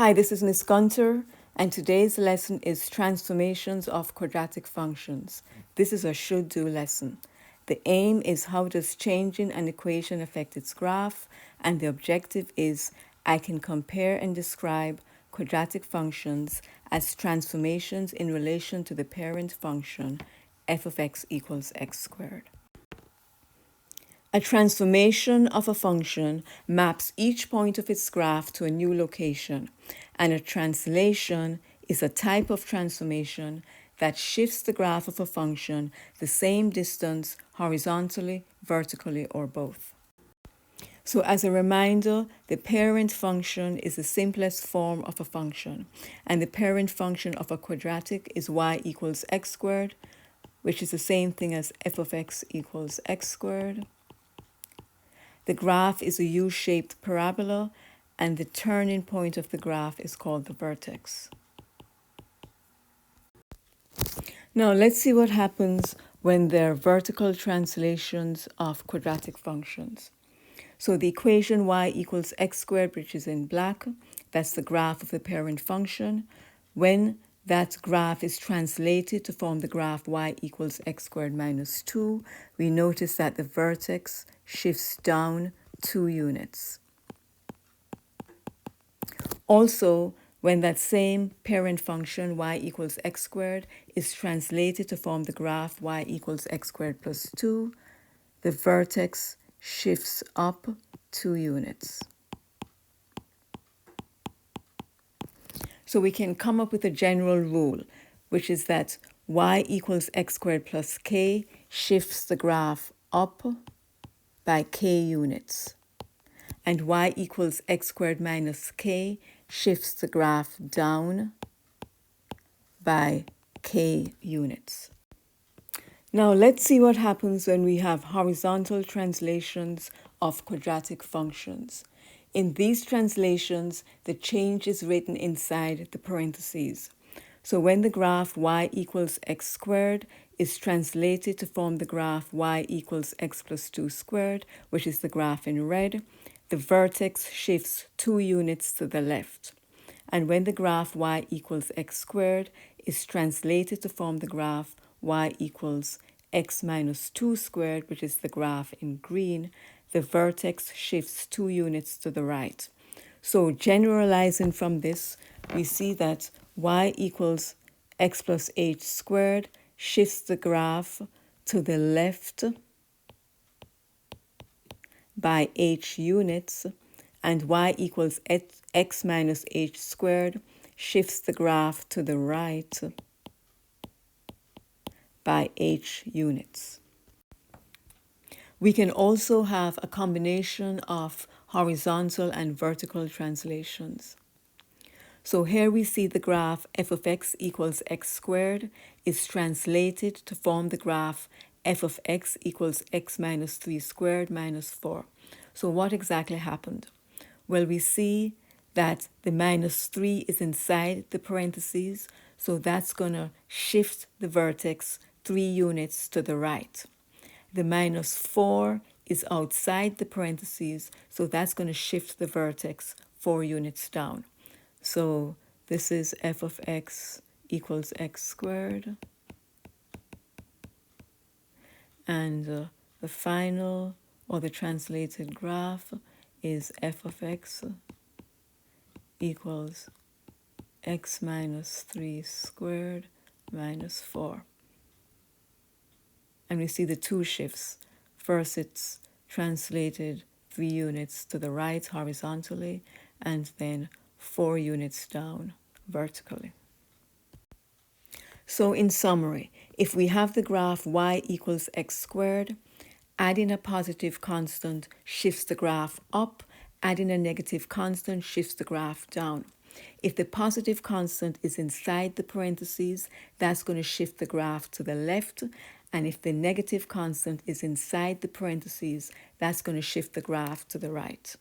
Hi, this is Miss Gunter, and today's lesson is transformations of quadratic functions. This is a should-do lesson. The aim is how does changing an equation affect its graph, and the objective is I can compare and describe quadratic functions as transformations in relation to the parent function f of x equals x squared. A transformation of a function maps each point of its graph to a new location, and a translation is a type of transformation that shifts the graph of a function the same distance horizontally, vertically, or both. So as a reminder, the parent function is the simplest form of a function, and the parent function of a quadratic is y equals x squared, which is the same thing as f of x equals x squared. The graph is a U-shaped parabola, and the turning point of the graph is called the vertex. Now let's see what happens when there are vertical translations of quadratic functions. So the equation y equals x squared, which is in black, that's the graph of the parent function. When that graph is translated to form the graph y equals x squared minus 2, we notice that the vertex shifts down 2 units. Also, when that same parent function y equals x squared is translated to form the graph y equals x squared plus 2, the vertex shifts up 2 units. So we can come up with a general rule, which is that y equals x squared plus k shifts the graph up by k units, and y equals x squared minus k shifts the graph down by k units. Now let's see what happens when we have horizontal translations of quadratic functions. In these translations, the change is written inside the parentheses. So when the graph y equals x squared is translated to form the graph y equals x plus 2 squared, which is the graph in red, the vertex shifts 2 units to the left. And when the graph y equals x squared is translated to form the graph y equals x minus 2 squared, which is the graph in green, the vertex shifts 2 units to the right. So generalizing from this, we see that y equals x plus h squared shifts the graph to the left by h units, and y equals x minus h squared shifts the graph to the right by h units. We can also have a combination of horizontal and vertical translations. So here we see the graph f of x equals x squared is translated to form the graph f of x equals x minus 3 squared minus 4. So what exactly happened? Well, we see that the minus 3 is inside the parentheses, so that's going to shift the vertex 3 units to the right. The minus 4 is outside the parentheses, so that's going to shift the vertex 4 units down. So this is f of x equals x squared. And the final, or the translated graph, is f of x equals x minus 3 squared minus 4. And we see the two shifts. First, it's translated 3 units to the right horizontally, and then 4 units down vertically. So in summary, if we have the graph y equals x squared, adding a positive constant shifts the graph up, adding a negative constant shifts the graph down. If the positive constant is inside the parentheses, that's going to shift the graph to the left. And if the negative constant is inside the parentheses, that's going to shift the graph to the right.